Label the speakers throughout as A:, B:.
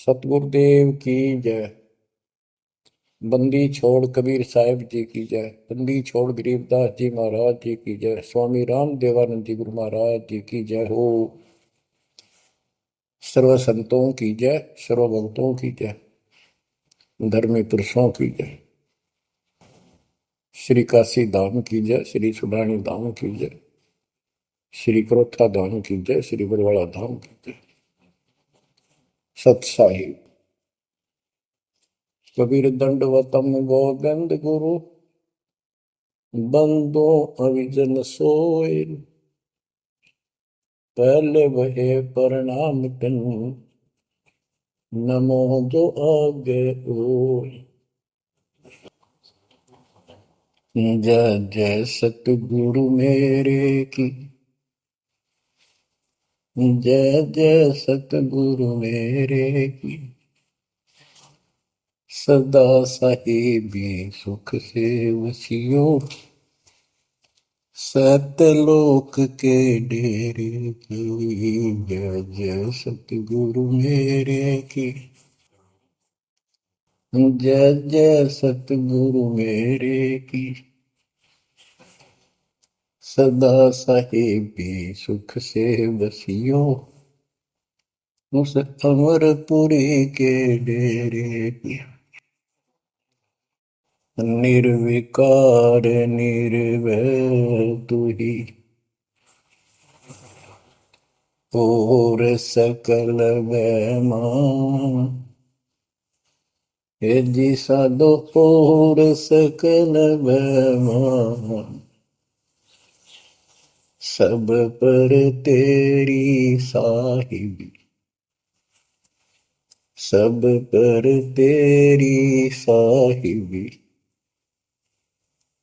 A: सतगुरुदेव की जय। बंदी छोड़ कबीर साहिब जी की जय। बंदी छोड़ गरीबदास जी महाराज जी की जय। स्वामी राम देवानंद जी गुरु महाराज जी की जय हो। सर्व संतों की जय, सर्व भक्तों की जय, धर्मी पुरुषों की जय। श्री काशी धाम की जय, श्री सुडानी धाम की जय, श्री क्रोथा धाम की जय, श्री बरवाड़ा धाम की जय। सत साहिब कबीर दंडवतम गोविंद गुरु, बंदो अविजन सोए। पहले वहे प्रणाम तिन, नमो जो आगे ओय। जय जय सतगुरु मेरे की, जय जय सतगुरु मेरे की। सदा साहिबी सुख से वसियो, सतलोक के डेरे की। जय जय सतगुरु मेरे की, जय जय सतगुरु मेरे की। सदा साहिबी सुख से बसियो, उस अमरपुरी के डेरे की। निर्विकार निर्भय तू ही, और सकल वैमान। हे जी साधो और सकल वैमान, सब पर तेरी साहिबी, सब पर तेरी साहिबी।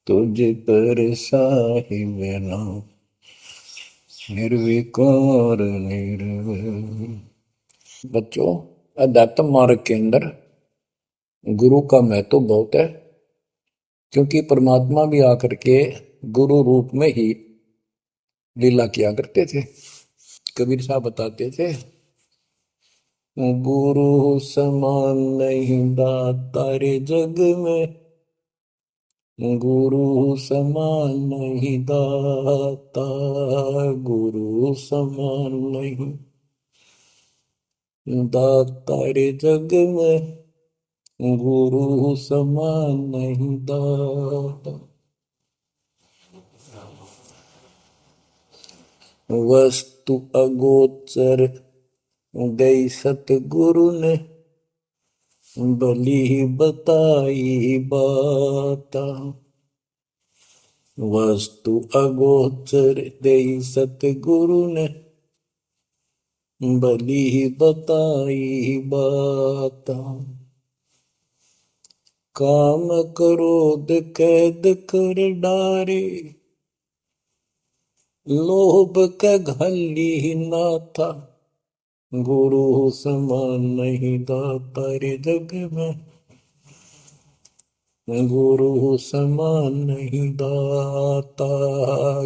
A: तुझ पर साहिब नाम, निर्विकार निर्भय। बच्चों, अध्यात्म मार्ग के अंदर गुरु का महत्व बहुत है, क्योंकि परमात्मा भी आकर के गुरु रूप में ही लीला किया करते थे। कबीर साहब बताते थे, गुरु समान नहीं दाता रे जग में, गुरु समान नहीं दाता, गुरु समान नहीं दाता रे जग में, गुरु समान नहीं दाता। वस्तु अगोचर गई सतगुरु ने, भली बताई बात। वस्तु अगोचर गई सतगुरु ने, भली बताई बात। काम क्रोध कैद कर डारे, लोभ का घली ना था, गुरु समान नहीं दाता रे जग में, गुरु समान नहीं दाता,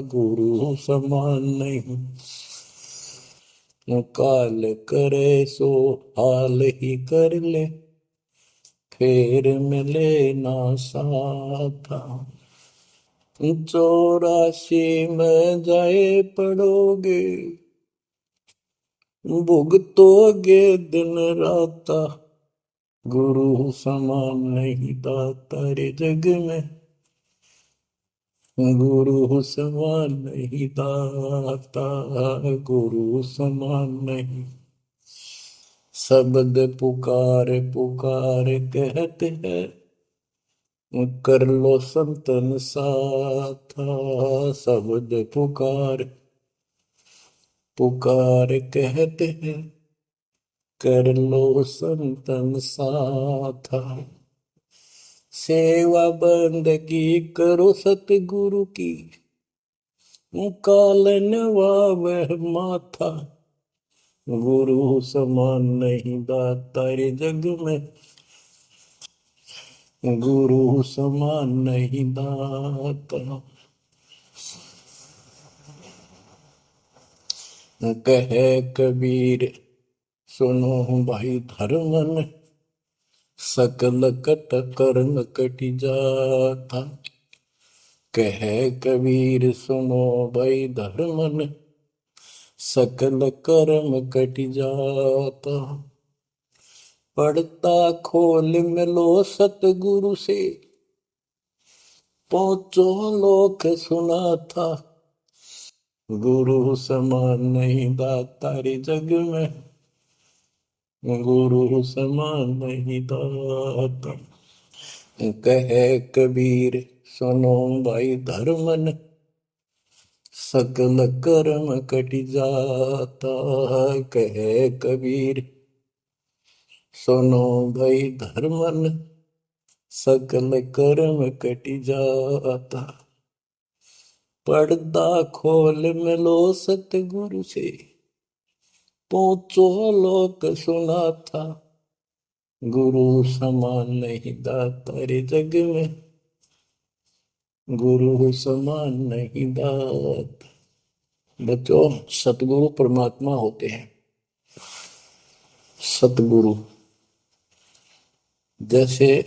A: गुरु समान नहीं। काल करे सो हाल ही कर ले, फिर मिले ना साथा। 84 में जाए पड़ोगे, भुगतोगे दिन राता, गुरु समान नहीं दाता रे जग में, गुरु समान नहीं दाता, गुरु समान नहीं। शब्द पुकार पुकार कहते हैं, कर लो संतन साथा। शब्द पुकार पुकार कहते हैं, कर लो संतन साथा। सेवा बंदगी करो सतगुरु की, कालन वह माथा, गुरु समान नहीं दाता रे जग में, गुरु समान नहीं दाता। कहे कबीर सुनो भाई धर्मन सकल कट कर्म कटि जाता। कह कबीर सुनो भाई धर्मन सकल कर्म कटि जाता। पढ़ता खोल मिलो सतगुरु से पहुंचो लोक सुना था। गुरु समान नहीं दाता रे जग में, गुरु समान नहीं दाता। कहे कबीर सुनो भाई धर्मन सकल कर्म कटि जाता। कहे कबीर सुनो भाई धर्मन सकल कर्म कटि जाता। पर्दा खोल मिलो सतगुरु से पहुंचो लोक सुना था। गुरु समान नहीं दाता रे जग में, गुरु समान नहीं दाता। बच्चों, सतगुरु परमात्मा होते हैं। सतगुरु जैसे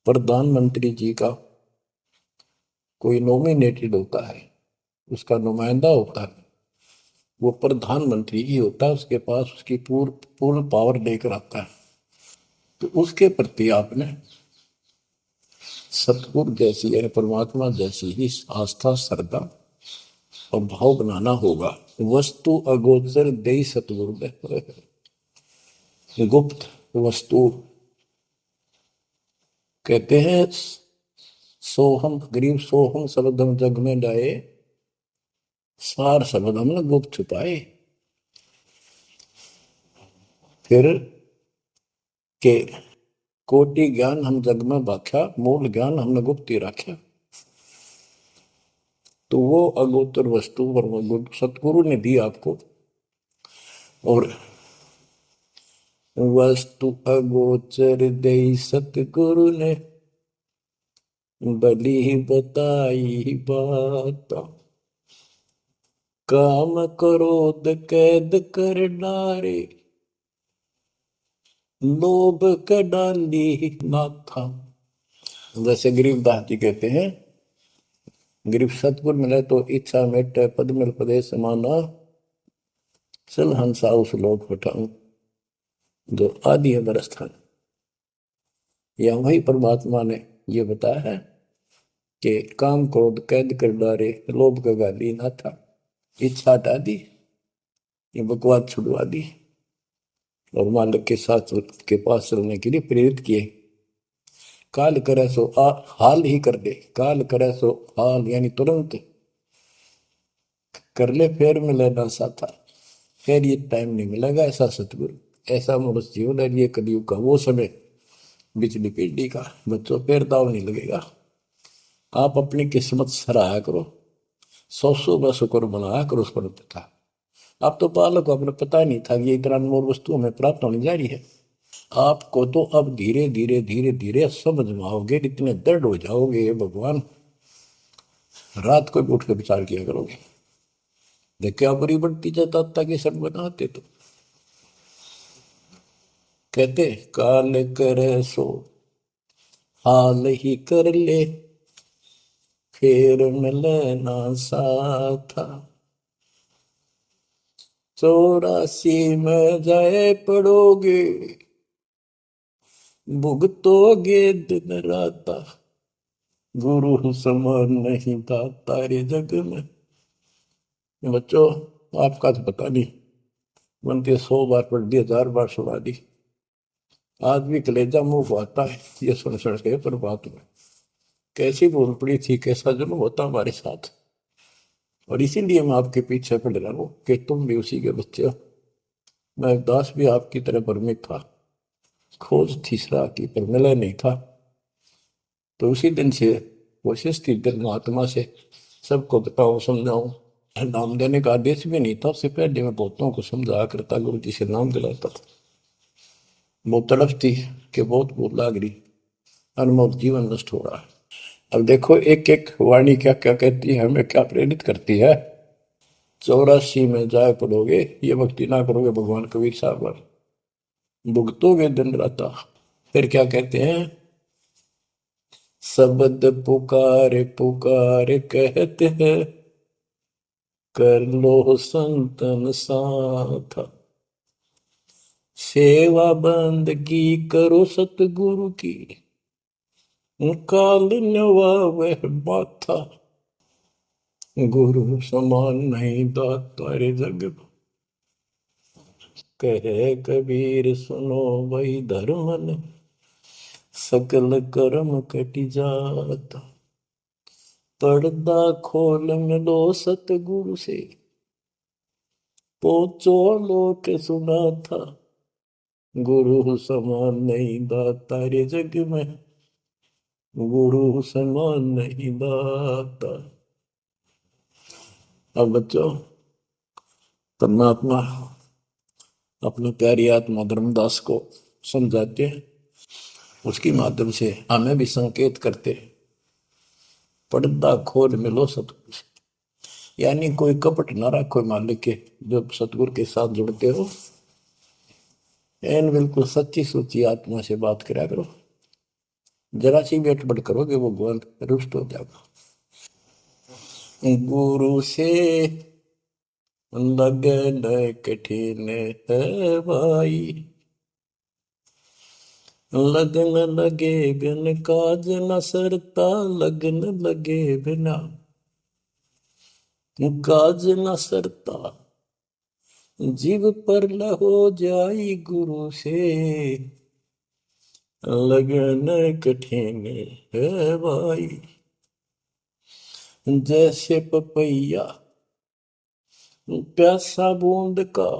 A: प्रधानमंत्री जी का कोई नॉमिनेटेड होता है, उसका नुमाइंदा होता है, वो प्रधानमंत्री ही होता है, उसके पास उसकी पूर्ण पावर लेकर आता है। तो उसके प्रति आपने सतगुरु जैसी है, परमात्मा जैसी ही आस्था, श्रद्धा और भाव बनाना होगा। वस्तु अगोचर दे सतगुरु दे, गुप्त वस्तु कहते हैं। सोहम गरीब सोहम शब्दम जग में लाए, सार शब्द हमने गुप्त छुपाए। फिर के कोटि ज्ञान हम जग में बाख्या, मूल ज्ञान हमने गुप्त ही रखा। तो वो अगोचर वस्तु सतगुरु ने दी आपको। और वस्तु अगोचर दे सतगुरु ने बली बताई बात। काम क्रोध कैद कर डारे, लोभ का डाली ना था। जैसे गरीबदास जी कहते हैं, गरीब सतगुरु मिले तो इच्छा मेटे, पद मिल पदे समाना, चल हंसा उस लोक उठाऊं जो आदि है बरस्थान। या वही परमात्मा ने ये बताया है कि काम क्रोध कैद कर डारे, लोभ का गाली ना था। इच्छा हटा दी, ये बकवास छुड़वा दी और मालिक के साथ के पास चलने के लिए प्रेरित किए। काल करे सो हाल ही कर दे, काल करे सो हाल यानी तुरंत कर ले, फिर मिले ना साथा, फिर ये टाइम नहीं मिलेगा। ऐसा सतगुरु, ऐसा मनुष्य जीवन है ये कलयुग का वो समय, बिजली पीढ़ी का। बच्चों, फिर दाव नहीं लगेगा। आप अपनी किस्मत सराहा करो, सौ बस शुक्र बनाया करो उस पर पिता। आप तो बालक को अपने पता ही नहीं था कि ये इतना अनमोल वस्तु हमें प्राप्त होने जा रही है। आपको तो अब धीरे धीरे धीरे धीरे समझ में आओगे, इतने दृढ़ हो जाओगे भगवान, रात को भी उठ के विचार किया करोगे। देखिए आप बुरी बढ़ती जाता कि सब बनाते तो कहते काल करे सो हाल ही कर ले, फिर मिले ना साथा। 84 में जाए पड़ोगे, भुगतोगे दिन राता। गुरु समान नहीं दाता रे जग में। बच्चों, आपका तो पता नहीं, बनती 100 बार पढ़ दी, 1000 बार सुना दी, आज भी कलेजा मुंह को आता है ये सुन सुन के। पर बात में कैसी भूल पड़ी थी, कैसा जुल्म होता हमारे साथ। और इसीलिए मैं आपके पीछे पड़ रहा हूँ कि तुम भी उसी के बच्चे हो। मैं दास भी आपकी तरह भ्रमित था, खोज तीसरा की पर मिला नहीं था। तो उसी दिन से कोशिश थी दिल महात्मा से सबको बताऊं, समझाऊं। नाम देने का आदेश भी नहीं था, उससे पहले मैं बहुतों को समझाया करता, गुरु जी से नाम दिलाता था। बहुत तड़फ थी कि बहुत भूल लाग रही, अनमोल जीवन नष्ट हो रहा है। अब देखो एक एक वाणी क्या क्या कहती है, हमें क्या प्रेरित करती है। 84 में जाए पड़ोगे, ये भक्ति ना करोगे भगवान कबीर साहब पर, भुगतोगे दिन राता। फिर क्या कहते हैं, शब्द पुकार पुकार कहते हैं, कर लो संतन साथ, सेवा बंदगी करो सतगुरु की, काल नवावे माथा, गुरु समान नहीं दाता रे जग, कहे कबीर सुनो वही धर्मन, सकल कर्म कटि जाता, पर्दा खोल मिलो सतगुरु से, पहुंचो लोक सुना था, गुरु समान नहीं दाता रे जग में, गुरु समान नहीं दाता। अब बच्चों, परमात्मा अपनी प्यारी आत्मा धर्मदास को समझाते हैं, उसके माध्यम से हमें भी संकेत करते हैं, पर्दा खोल मिलो सतगुरु से, यानी कोई कपट ना रखो मालिक के, जब सतगुरु के साथ जुड़ते हो एन बिल्कुल सच्ची सुच्ची आत्मा से बात करा करो, जरा सी भी अटपट करोगे वो भगवान रुष्ट हो जाएगा। गुरु से लगन कठिन है भाई, लगन लगे बिन काज न सरता, लगन लगे बिना काज न सरता, जीव पर हो जाई गुरु से, लगन कठिन है भाई। जैसे पपैया प्यासा बूंद का,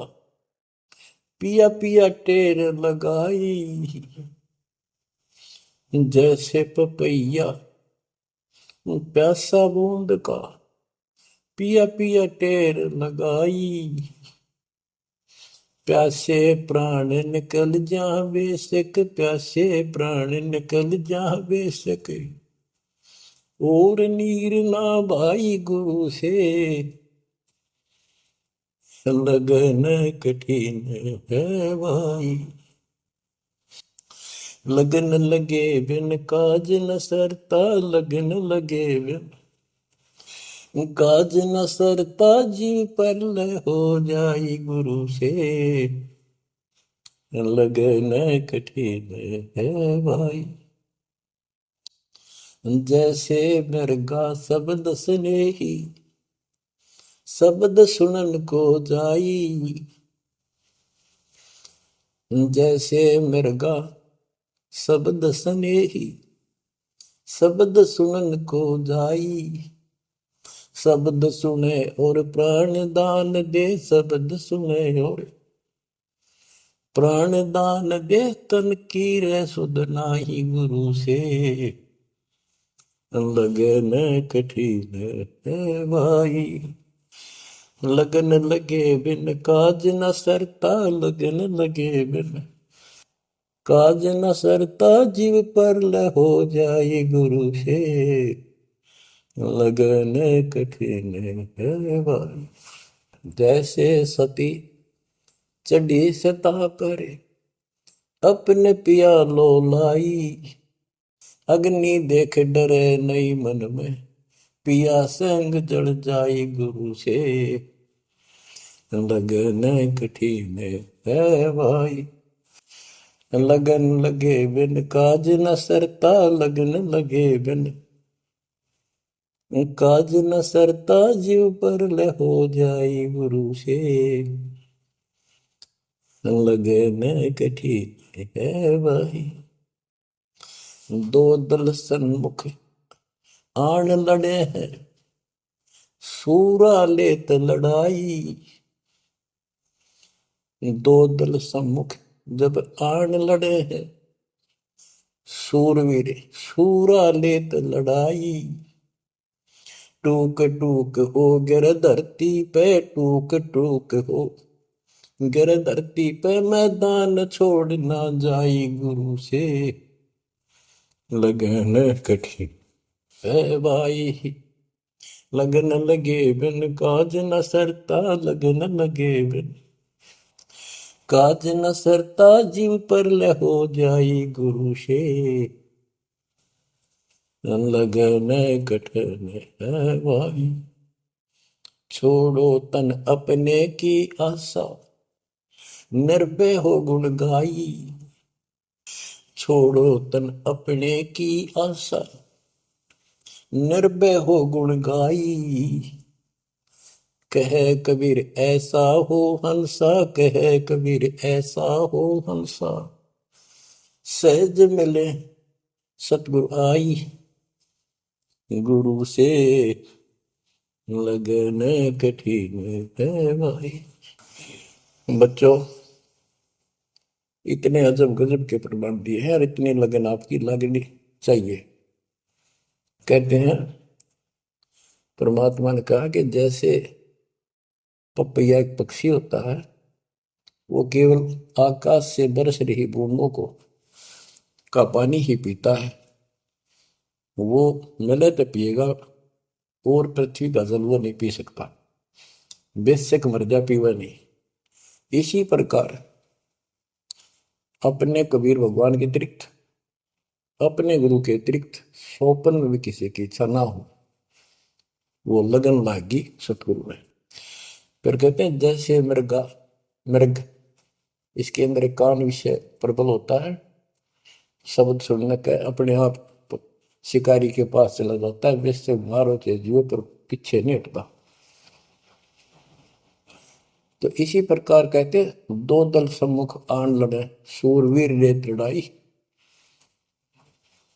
A: पिया पिया टेर लगाई, जैसे पपैया प्यासा बूंद का, पिया पिया टेर लगाई, प्यासे प्राण निकल जा बेशक, प्यासे प्राण निकल जा बेशक, और नीर ना भाई गुरु से, लगन कठिन है भाई। लगन लगे बिन काज न सरता, लगन लगे बिन काज न सरता, जीव पर हो जाई गुरु से, लगन कठिन है भाई। जैसे मृगा शब्द स्नेही, शब्द सुनन को जाई, जैसे मृगा शब्द स्नेही, शब्द सुनन को जाई, शब्द सुने और प्राण दान दे, शब्द सुने और प्राण दान दे, तन की रे सुध नाही गुरु से, लगन कठिन है भाई। लगन लगे बिन काज न सरता, लगन लगे बिन काज न सरता, जीव पर हो जाए गुरु से, लगन कठिन है भाई। जैसे सती चढ़ी सता करे, अपने पिया लो लाई, अग्नि देख डरे नहीं मन में, पिया संग जड़ जाई गुरु से, लगन कठिन है भाई। लगन लगे बिन काज न सरता, लगन लगे बिन काज न सरता, जीव पर हो जाई गुरु से, लगन कठिन है भाई। दो दल सन्मुख आन लड़े हैं, सूरा लेत लड़ाई, दो दल सम्मुख जब आन लड़े हैं, सूरवीर सूरा लेत लड़ाई, टूक टूक हो गिर धरती पे, टूक टूक हो गिर धरती पे, मैदान छोड़ ना जाई गुरु से, लगन कठिन है भाई। लगन लगे बिन काज न सरता, लगन लगे बिन काज न सरता, जीव पर ले हो जाई गुरु से, लगन कठन है भाई। छोड़ो तन अपने की आशा, निर्भय हो गुण गाई। छोड़ो तन अपने की आशा, निर्भय हो गुण गाई। कहे कबीर ऐसा हो हंसा, कहे कबीर ऐसा हो हंसा, सहज मिले सतगुरु आई। गुरु से लगन कठिन है भाई। बच्चों, इतने अजब गजब के प्रमाण दिए हैं और इतनी लगन आपकी लगनी चाहिए। कहते हैं परमात्मा ने कहा कि जैसे पपैया एक पक्षी होता है, वो केवल आकाश से बरस रही बूंदों को का पानी ही पीता है, वो मिले तो पिएगा, और पृथ्वी का जल वो नहीं पी सकता, बेशक मर जा पीवा नहीं। इसी प्रकार अपने कबीर भगवान के अतिरिक्त, अपने गुरु के अतिरिक्त सोपन में भी किसी की इच्छा ना हो, वो लगन लागी सतगुरु में। फिर कहते हैं जैसे मृगा मृग, इसके अंदर एक कान विषय प्रबल होता है, शब्द सुनने का अपने आप शिकारी के पास चला जाता है, वैसे मार होते जीव पर पीछे नहीं हटता। तो इसी प्रकार कहते दो दल सम्मुख आन लड़े, सूरवीर रेत लड़ाई।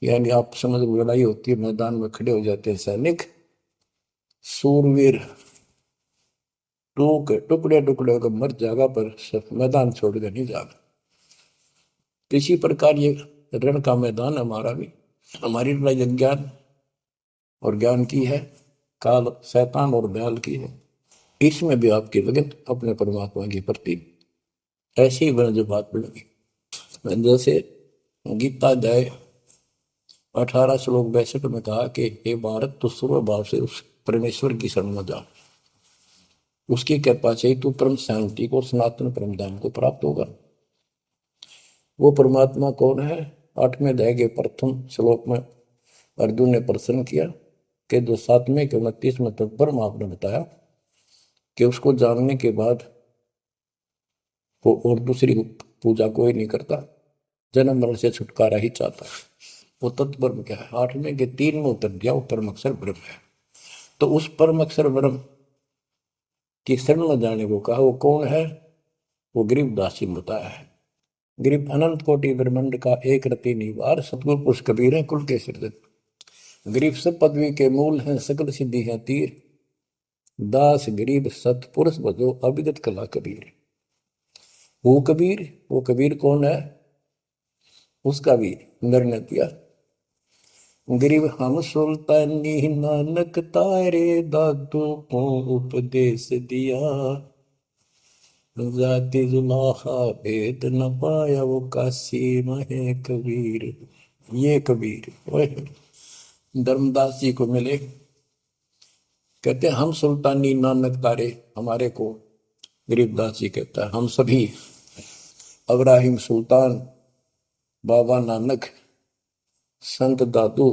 A: यानी आप समझ लड़ाई होती है, मैदान में खड़े हो जाते हैं सैनिक, सूरवीर टूक टुकड़े टुकड़े होकर मर जाएगा, पर मैदान छोड़कर नहीं जाएगा। इसी प्रकार ये रण का मैदान हमारा भी, हमारी लड़ाई अज्ञान और ज्ञान की है, काल शैतान और दयाल की है। इसमें भी आपकी लगन अपने परमात्मा के प्रति ऐसी ही बन जो बात बढ़ेगी। जैसे गीता अध्याय 18 श्लोक 62 में कहा कि हे भारत, तू सर्व भाव से उस परमेश्वर की शरण में जा, उसकी कृपा से तू परम शांति को, सनातन परम धाम को प्राप्त होगा। वो परमात्मा कौन है? 8वें अध्याय के प्रथम श्लोक में अर्जुन ने प्रश्न किया कि जो 7वें के 29 में तत्पर आपने बताया कि उसको जानने के बाद वो और दूसरी पूजा कोई नहीं करता, जन्म मरण से छुटकारा ही चाहता है। वो तत्पर क्या है? 8वें के 3 में उत्तर दिया, वो परम अक्षर ब्रह्म है। तो उस परम अक्षर ब्रह्म की शरण में जाने को कहा। वो कौन है? वो गरीबदास जी बताया है। गरीब अनंत कोटि ब्रह्मांड का एक रति निवार, सतगुरु पुरुष कबीर है कुल के सृजन। गरीब सब पदवी के मूल हैं, सकल सिद्धि है तीर, दास गरीब सतपुरुष बजो अभिगत कला कबीर। वो कबीर, वो कबीर कौन है? उसका भी निर्णय किया। गरीब हम सुल्तानी नानक तारे, दादू को उपदेश दिया, जाति जुलाहा भेद न पाया, वो काशी महे कबीर। ये कबीर धर्मदास जी को मिले, कहते हम सुल्तानी नानक तारे, हमारे को गरीबदास जी कहता है हम सभी अब्राहिम सुल्तान, बाबा नानक, संत दादू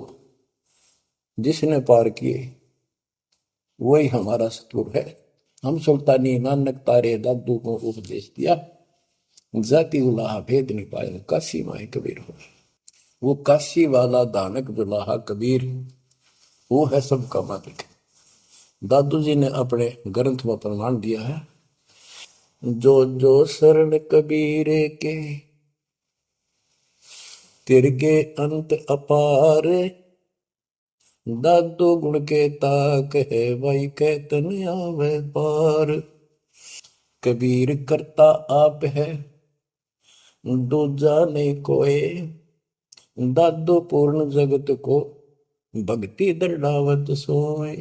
A: जिसने पार किए वही हमारा सतगुरु है। हम सुल्तानी नानक तारे, दादू को उपदेश दिया, जाति उलाहा भेद नहीं पाया, काशी माए कबीर हो। वो काशी वाला दानक दुलाहा कबीर, वो है सबका मालिक। दादू जी ने अपने ग्रंथ में प्रमाण दिया है, जो जो शरण कबीर के, तिरगे अंत अपार, दादू गुण के ताक है, भाई कहतन आवे पार। कबीर करता आप है, दूजा नहीं कोई, दादू पूर्ण जगत को, भक्ति दृढ़ावत सोए।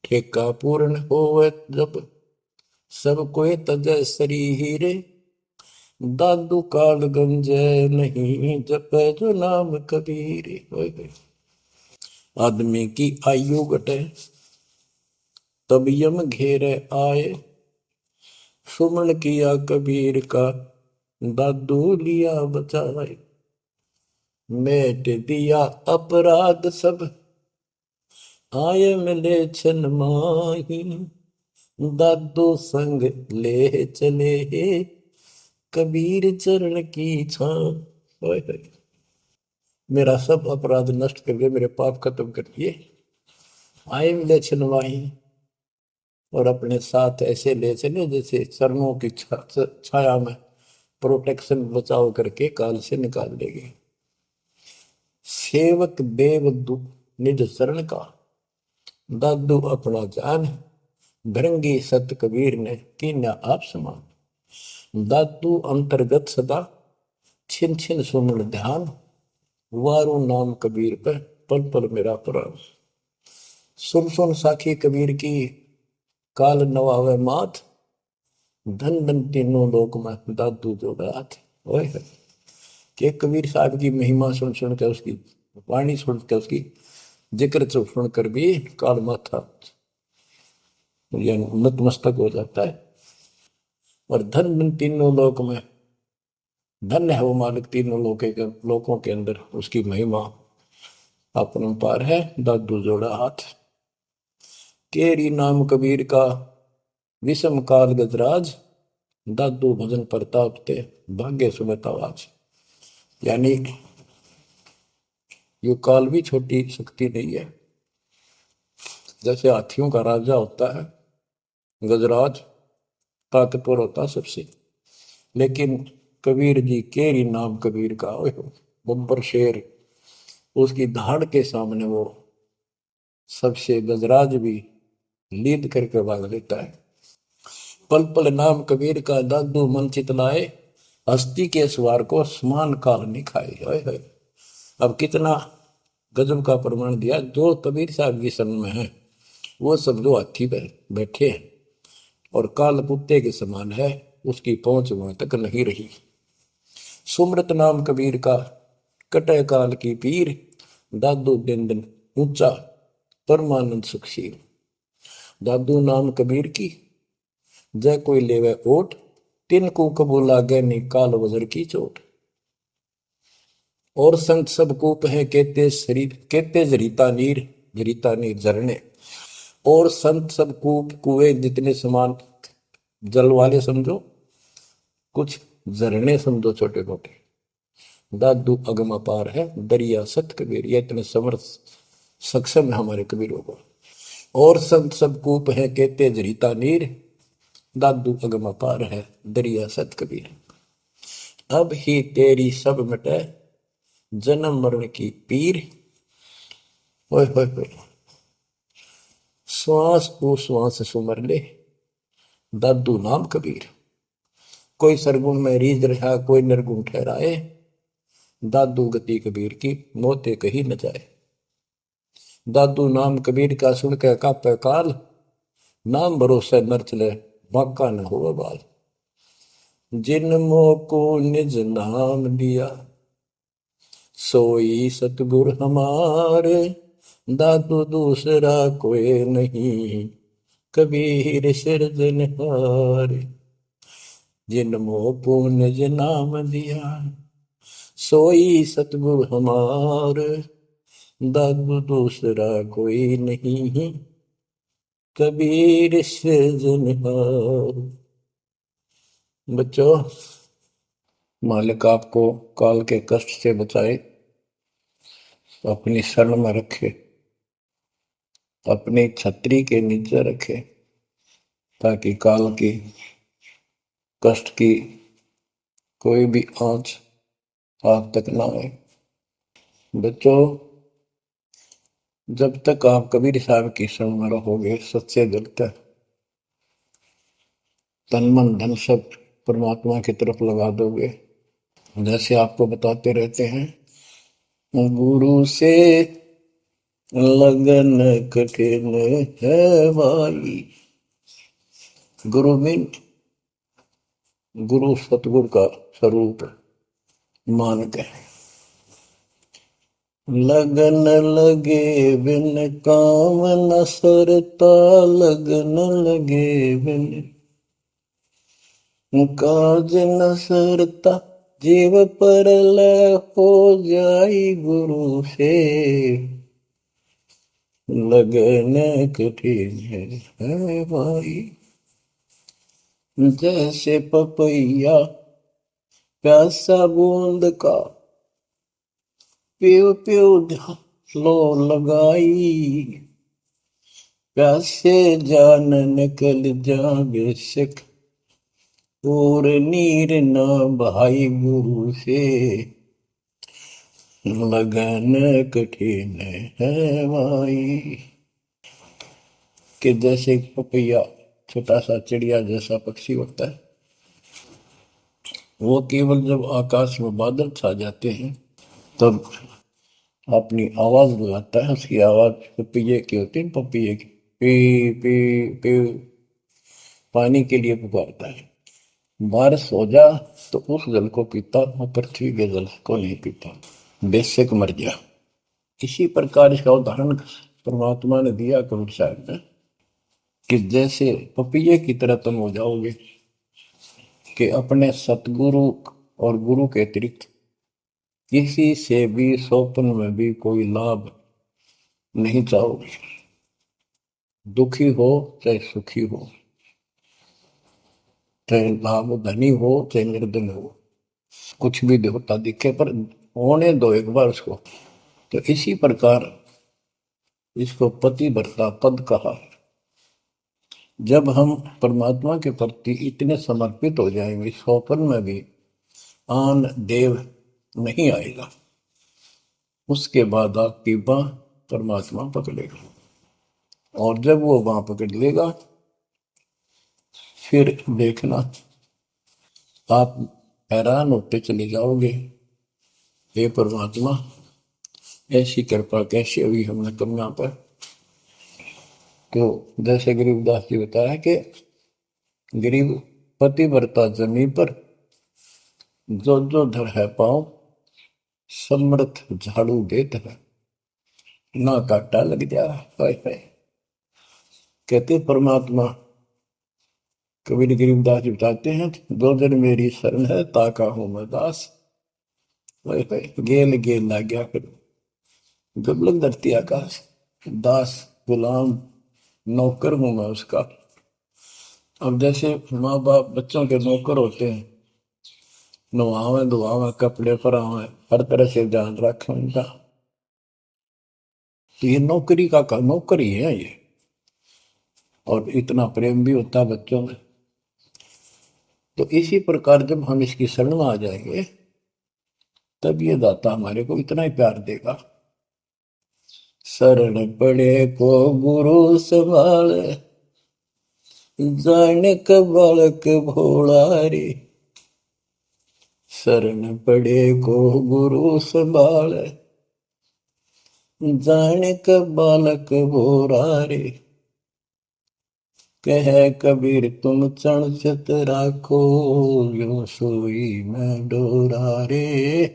A: ठेका पूर्ण होवे जब, सब कोई तजय शरीर, दादू काल गंजय नहीं, जपे जो नाम कबीर। आदमी की आयु घटे तब यम घेरे आए। सुमन किया कबीर का दादू लिया बचाए। मेट दिया अपराध सब आए मिले छन माही। दादू संग ले चले कबीर चरण की छां। मेरा सब अपराध नष्ट कर दिए, मेरे पाप खत्म कर दिए। आए मिले छन माही, और अपने साथ ऐसे ले चले जैसे चरणों की छाया में प्रोटेक्शन बचाव करके काल से निकाल लेंगे। सेवक देव निज शरण का दादू अपना जान। भृंगी सत कबीर ने कीन्या आप समान। दादू अंतर्गत सदा छिन छिन सुमन ध्यान। वारू नाम कबीर पे पल पल मेरा प्राण। सुन सुन साखी कबीर की काल नवावे मात। धन धन तीनों लोक में दादू जो रात। ओए के कबीर साहब की महिमा सुन सुन के, उसकी वाणी सुन के, उसकी जिक्र सुन कर भी काल माथा नतमस्तक हो जाता है। और धन धन तीनों लोक में, धन्य है वो मालिक तीनों लोकों के अंदर, उसकी महिमा अपरंपार है। दादू जोड़ा हाथ। केरी नाम कबीर का विषम काल गजराज। दादू भजन प्रताप ते भाग्य सुमित आवाज। यानी ये काल भी छोटी शक्ति नहीं है। जैसे हाथियों का राजा होता है गजराज, ताकतवर होता सबसे, लेकिन कबीर जी केरी नाम कबीर का बब्बर शेर, उसकी धाड़ के सामने वो सबसे गजराज भी लीद करके भाग लेता है। पल पल नाम कबीर का दादू मन चितलाए। हस्ती के सवार को समान काल नहीं खाए। अब कितना गजब का प्रमाण दिया। जो कबीर साहब की शरण में है वो सब जो हाथी पर बैठे हैं और काल कुत्ते के समान है, उसकी पहुंच वहां तक नहीं रही। सुमृत नाम कबीर का कटे काल की पीर। दादू दिन दिन ऊंचा परमानंद सुखशील। दादू नाम कबीर की जय कोई लेवे ओट। तिनको कबूला गै निकाल वजर की चोट। और संत सब कूप है कहते शरीर, कहते जरीता नीर झरने। और संत सब कूप कुएं जितने समान जल वाले समझो, कुछ झरने समझो छोटे मोटे। दादू अगम अपार है दरिया सत कबीर। ये इतने समर्थ सक्षम है हमारे कबीरों को। और संत सब कूप है कहते जरीता नीर। दादू अगम अपार है दरिया सत कबीर। अब ही तेरी सब मिटे जन्म मरण की पीर। ओए होए होए, श्वास को श्वास सुमर ले दादू नाम कबीर। कोई सरगुण में रीझ रहा, कोई निर्गुण ठहराए। दादू गति कबीर की मोते कही न जाए। दादू नाम कबीर का सुन के कापे काल। नाम भरोसे नर चले बाका न हो बाल। जिन मोको निज नाम दिया सोई सतगुर हमारे। दादू दूसरा कोई नहीं कबीर सिरजनहार। जिन मोको निज नाम दिया सोई सतगुर हमार। दादू दूसरा कोई नहीं कबीर सिरजनहार। बच्चों, मालिक आपको काल के कष्ट से बचाए, अपनी शरण में रखे, अपनी छतरी के नीचे रखे, ताकि काल की कष्ट की कोई भी आंच आप तक ना आए। बच्चों, जब तक आप कबीर साहब की शरण में रहोगे, सच्चे दिल तक तन मन धन सब परमात्मा की तरफ लगा दोगे। जैसे आपको बताते रहते हैं, गुरु से लगन कठिन है भाई। गुरु मीन गुरु सतगुरु का स्वरूप मान के लगन लगे बिन काम न सरता, लगन लगे बिन काज न सरता, जीव पर लय हो जाई गुरु से, लगन कठिन है भाई। जैसे पपैया प्यासा बूंद का, प्यू प्यू लो लगाई, प्यासे जान निकल जा बेशक, और नीर न भाई गुरु से, लगन कठिन है भाई। कि जैसे पपैया छोटा सा चिड़िया जैसा पक्षी होता है, वो केवल जब आकाश में बादल छा जाते हैं तब अपनी आवाज लगाता है। उसकी आवाज पपैये की होती है, पपैये की पी पी पी, पानी के लिए पुकारता है। बारिश हो जा तो उस जल को पीता, वो पृथ्वी के जल को नहीं पीता, बेशक मर गया। इसी प्रकार इसका उदाहरण परमात्मा ने दिया कबीर साहब ने, कि जैसे पपैये की तरह तुम हो जाओगे कि अपने सतगुरु और गुरु के अतिरिक्त किसी से भी स्वप्न में भी कोई लाभ नहीं चाहोगे। दुखी हो चाहे सुखी हो, चाहे लाभ धनी हो चाहे निर्धन हो, कुछ भी देवता दिखे पर होने दो एक बार उसको। तो इसी प्रकार इसको पतिव्रता पद कहा। जब हम परमात्मा के प्रति इतने समर्पित हो जाएंगे, स्वप्न में भी आन देव नहीं आएगा, उसके बाद आपकी बाह परमात्मा पकड़ेगा। और जब वो बाह पकड़ लेगा फिर देखना आप हैरान होते चले जाओगे, हे परमात्मा ऐसी कृपा कैसे हुई हमने कन्या पर। तो जैसे गरीबदास जी बताया कि गरीब पतिव्रता जमी पर, जो जो धर है पाओ, समर्थ झाड़ू देत है, ना काटा लग जा। कहते परमात्मा कबीर गरीबदास जी बताते हैं, दो दिन मेरी शरण है ताका हूं मैं दास। गेल गेल ला गया फिर गबलक धरती आकाश, दास गुलाम नौकर हूं मैं उसका। अब जैसे माँ बाप बच्चों के नौकर होते हैं, नवावे धुआवे कपड़े परावे हर तरह से ध्यान रखें उनका, तो ये नौकरी का नौकर ही है ये। और इतना प्रेम भी होता है बच्चों में। तो इसी प्रकार जब हम इसकी शरण में आ जाएंगे तब ये दाता हमारे को इतना ही प्यार देगा। शरण पड़े को गुरु संभाले, जाने का बालक भोला रे। शरण पड़े को गुरु संभाले, जाने का बालक भोला रे। कह कबीर तुम चरण चित राखो, यो सोई मैं डोरा रे।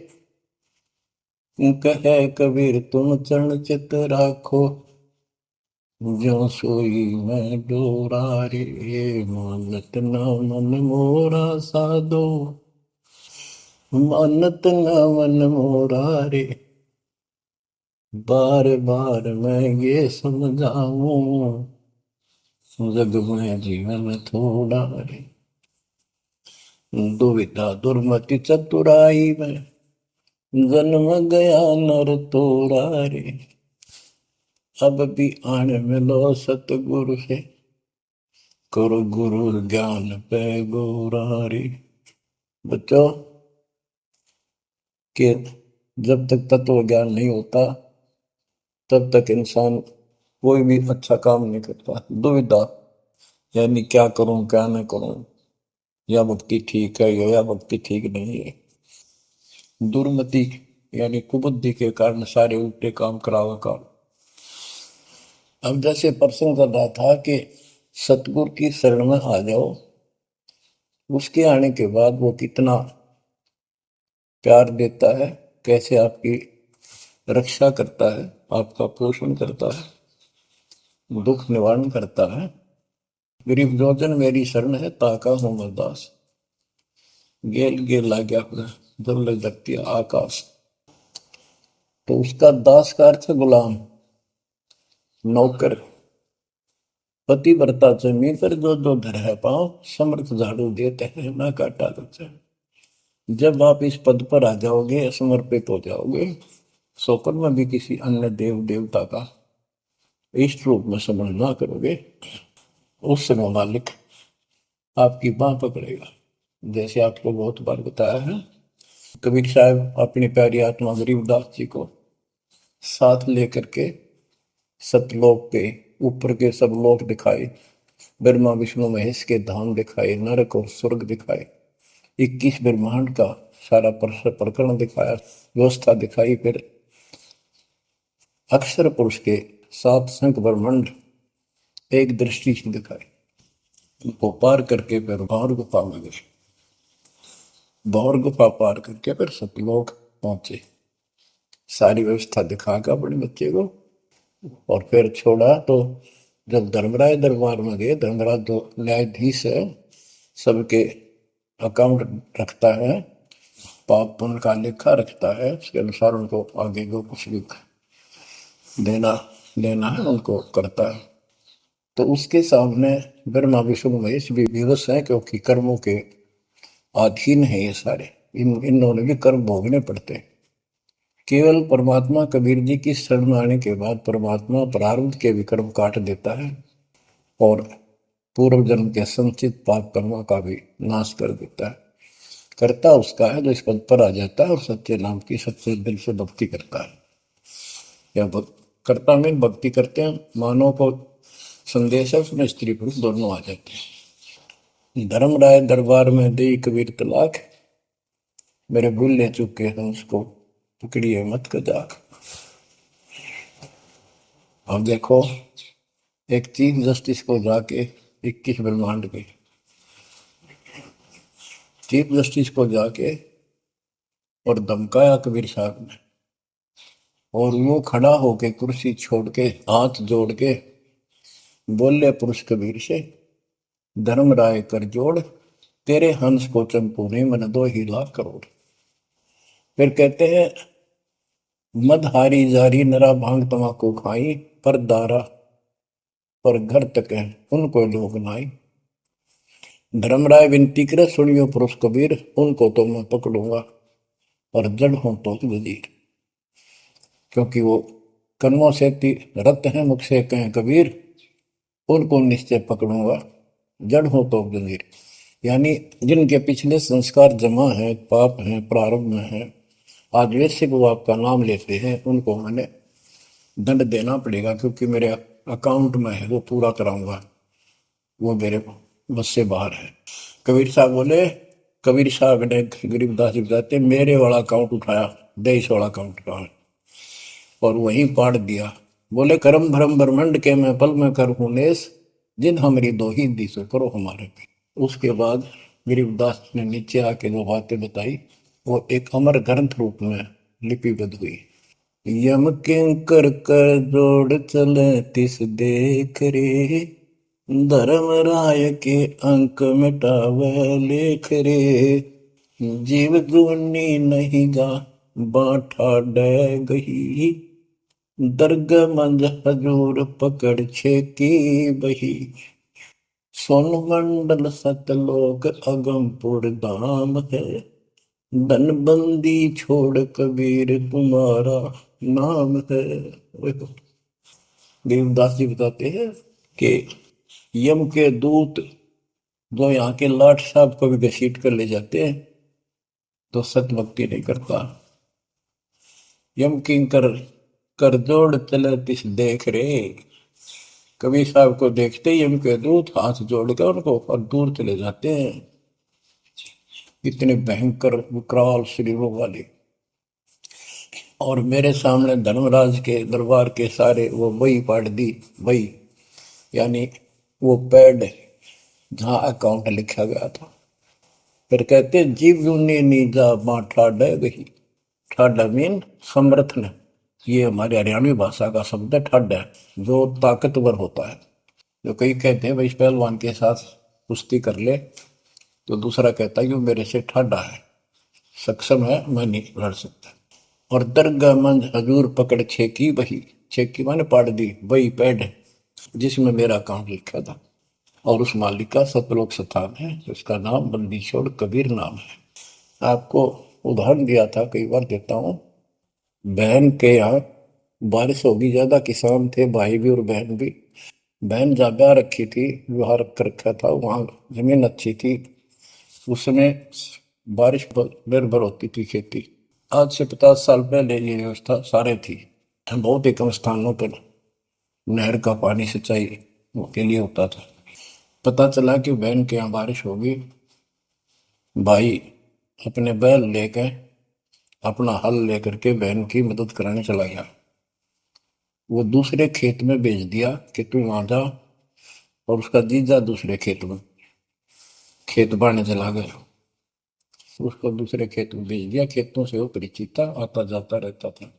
A: कह कबीर तुम चरण चित राखो, जो सोई मैं डोरा रे। मानत न मन मोरा साधो, मानत न मन मोरा रे। बार बार मैं ये समझाऊं, जग में जीवन थोड़ा रे। दुविधा दुर्मति चतुराई में, जन्म गया नर तोड़ा रे। अब भी आन मिलो सतगुरु से, करो गुरु ज्ञान पे गोरा रे। बच्चों कि जब तक तत्व ज्ञान नहीं होता तब तक इंसान कोई भी अच्छा काम नहीं करता। दुविधा यानी क्या करूं क्या न करूं, या भक्ति ठीक है या भक्ति ठीक नहीं है। दुर्मति यानी कुबुद्धि के कारण सारे उल्टे काम करावा का। अब जैसे प्रसंग कर रहा था कि सतगुरु की शरण में आ जाओ, उसके आने के बाद वो कितना प्यार देता है, कैसे आपकी रक्षा करता है, आपका पोषण करता है, दुख निवारण करता है। गरीब जोजन मेरी शरण है, ताका हूं मैं दास। गेल गेल ला गया अपना, जब लग जाती है आकाश। तो उसका दास का अर्थ है गुलाम, नौकर। पतिव्रता जमी पर जो जो धर है पाँव, समर्थ झाड़ू देते हैं ना काटा देते हैं। जब आप इस पद पर आ जाओगे, समर्पित हो जाओगे, स्वप्न में भी किसी अन्य देव देवता का इष्ट रूप में समझ ना करोगे, उस समय मालिक आपकी बाह पकड़ेगा। जैसे आपको बहुत बार बताया है, कबीर साहब अपनी प्यारी आत्मा गरीबदास जी को साथ लेकर के सतलोक पे ऊपर के सब लोक दिखाए, ब्रह्मा विष्णु महेश के धाम दिखाए, नरक और स्वर्ग दिखाए, 21 ब्रह्मांड का सारा प्रकरण दिखाया, व्यवस्था दिखाई। फिर अक्षर पुरुष के 7 संख ब्रह्मांड एक दृष्टि से दिखाए। उनको पार करके फिर भौर गुफा में गए, भौर गुफा पार करके फिर सतलोक पहुंचे, सारी व्यवस्था दिखाकर अपने बच्चे को। और फिर छोड़ा तो जब धर्मराज दरबार में गए, धर्मराज जो न्यायाधीश है, सबके अकाउंट रखता है, पाप पुण्य का लेखा रखता है, उसके अनुसार उनको आगे जो कुछ भी देना लेना है उनको करता है। तो उसके सामने ब्रह्मा विष्णु महेश भी विवश है, क्योंकि कर्मों के अधीन है ये सारे, इन्होंने भी कर्म भोगने पड़ते हैं। केवल परमात्मा कबीर जी की शरण में आने के बाद परमात्मा प्रारब्ध के विक्रम काट देता है और पूर्व जन्म के संचित पाप कर्मों का भी नाश कर देता है। करता उसका है जो इस पद पर आ जाता है और सच्चे नाम की सच्चे दिल से भक्ति करता है। या करता में भक्ति करते हैं, मानव को संदेश है, उसमें स्त्री पुरुष दोनों आ जाते हैं। धर्मराय दरबार में दे कबीर तलाक, मेरे भूल ले चुके हैं उसको पकड़िए मत कजाक। अब देखो, एक चीफ जस्टिस को जाके 21 ब्रह्मांड के चीफ जस्टिस को जाके और धमकाया कबीर साहब ने, और वो खड़ा होके कुर्सी छोड़ के हाथ जोड़ के बोले पुरुष कबीर से, धर्मराय कर जोड़, तेरे हंस को चंपू ने मन 2 ही लाख करोड़। फिर कहते हैं, मदहारी जारी नरा भांग तमाकू खाई, पर दारा पर घर तक है उनको लोग नाई। धर्मराय विनती करे, सुनियो पुरुष कबीर, उनको तो मैं पकड़ूंगा और जड़ हूं तो वजीर। क्योंकि वो कर्मों से रत हैं, मुख से कहें कबीर, उनको निश्चय पकड़ूंगा, जड़ हो तो वजीर। यानी जिनके पिछले संस्कार जमा है, पाप है, प्रारंभ में है, आज वैसे वो आपका नाम लेते हैं, उनको मैंने दंड देना पड़ेगा, क्योंकि मेरे अकाउंट में है, वो पूरा कराऊंगा, वो मेरे बस से बाहर है। कबीर साहब बोले, कबीर साहब ने गरीबदास जी बताते, मेरे वाला अकाउंट उठाया, 23 वाला अकाउंट उठाया और वहीं पाड़ दिया। बोले, करम भरम ब्रह्मंड के मैं पल में कर हूं नेस, जिन हमारी 2 ही दी सो करो हमारे पे। उसके बाद गरीबदास ने नीचे आके जो बातें बताई, वो एक अमर ग्रंथ रूप में लिपिबद्ध हुई। यम किंकर कर जोड़ चले तिस देख रे, धर्म राय के अंक मिटावे लेख रे। जीव जुनी नहीं जा बाठा डे गही, दर्ग मंज हजूर पकड़ छे की बही। सोन मंडल सतलोक अगमपुर धाम है, धनबंदी छोड़ कबीर तुम्हारा नाम है। देवदास जी बताते हैं कि यम के दूत जो यहाँ के लाट साहब को भी घसीट कर ले जाते हैं, तो सत भक्ति नहीं करता। यम किंकर कर जोड़ चले तिस देख रे, कबीर साहब को देखते ही यम के दूत हाथ जोड़ कर उनको और दूर चले जाते हैं। इतने भयंकर विकराल शरीरों वाले। और मेरे सामने धर्मराज के दरबार के सारे वो बही पाट दी, बही यानी वो पैड जहाँ अकाउंट लिखा गया था। फिर कहते, जीव यूनी नीजा मां ठाडा गही, ठाडा मीन समर्थन, ये हमारे हरियाणवी भाषा का शब्द है ठड है, जो ताकतवर होता है। जो कई कहते हैं भाई इस पहलवान के साथ कुश्ती कर ले, तो दूसरा कहता है कि वो मेरे से ठाडा है, सक्षम है, मैं नहीं लड़ सकता। और दरगाह मंज हजूर पकड़ छेकी वही, छेकी माने पाड़ दी वही पैड जिसमें मेरा काम लिखा था। और उस मालिक का सतलोक स्थान है, उसका नाम बंदी छोड़ कबीर नाम है। आपको उदाहरण दिया था, कई बार देता हूँ। बहन के यहाँ बारिश होगी ज्यादा, किसान थे भाई भी और बहन भी। बहन जागा रखी थी, विवाह रख रखा था, वहां जमीन अच्छी थी, उसमें बारिश पर निर्भर होती थी खेती। आज से 50 साल पहले ये व्यवस्था सारे थी। बहुत ही कम स्थानों पर नहर का पानी सिंचाई के लिए होता था। पता चला कि बहन के यहाँ बारिश होगी, भाई अपने बैल लेकर, अपना हल लेकर के बहन की मदद कराने चला गया। वो दूसरे खेत में भेज दिया कि तू वहां जा, और उसका जीजा दूसरे खेत में खेत बाने चला गया। उसको दूसरे खेत में भेज दिया, खेतों से वो परिचित था, आता जाता रहता था।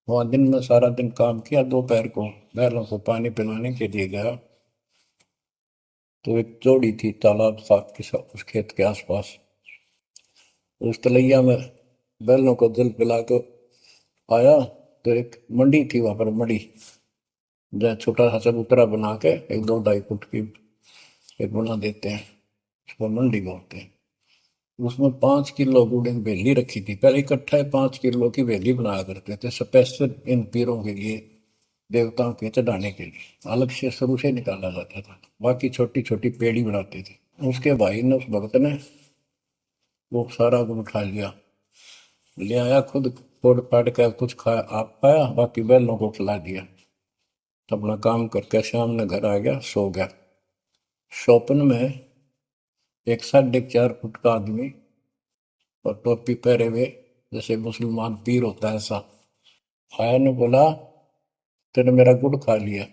A: वहां दिन में सारा दिन काम किया, दोपहर को बैलों को पानी पिलाने के लिए गया, तो एक जोड़ी थी तालाब साथ के साथ उस खेत के आसपास। उस तलैया में बैलों को जल पिला के आया, तो एक मंडी थी वहां पर, मंडी जहाँ छोटा सा चबूतरा बना के 1-2 ढाई फुट की एक बना देते हैं, उसको मंडी बोलते हैं। उसमें 5 किलो गुड़ की बेली रखी थी, पहले इकट्ठा 5 किलो की बेली बनाया करते थे स्पेशल इन पीरों के लिए, देवताओं के चढ़ाने के लिए अलग से शुरू से निकाला जाता था। बाकी छोटी छोटी पेड़ी बनाते थे। उसके भाई ने, उस भक्त ने, वो सारा गुड़ उठा लिया, ले आया, खुद फोड़ फाड़ कर कुछ खाया, आप खाया, बाकी बैलों को खिला दिया। अपना काम करके शाम में घर आ गया, सो गया। स्वप्न में एक 4.5 फुट का आदमी और टोपी पहरे हुए, जैसे मुसलमान पीर होता है ऐसा, आया ने बोला, तूने मेरा गुड़ खा लिया,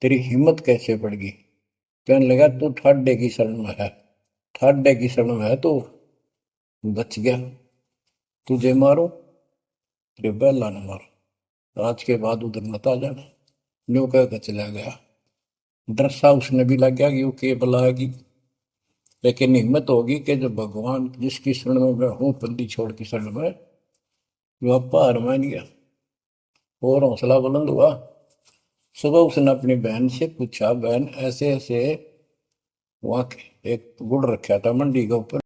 A: तेरी हिम्मत कैसे बढ़ गई? कहने लगा, तू ठाडे की शरण में है, ठाडे की शरण में है, तो बच गया, तुझे मारो, तेरे बैला न मारो, आज के बाद उधर मत आ जाना। न्यू कह के चला गया। डर सा उसने भी लग गया कि वो के बुलाएगी, लेकिन हिम्मत होगी कि जब भगवान जिसकी शरण में मैं हूँ, बंदी छोड़ की शरण में, जो अप्पा हार मान गया और हौसला बुलंद हुआ। सुबह उसने अपनी बहन से पूछा, बहन ऐसे ऐसे, वहां एक गुड़ रखा था मंडी के ऊपर,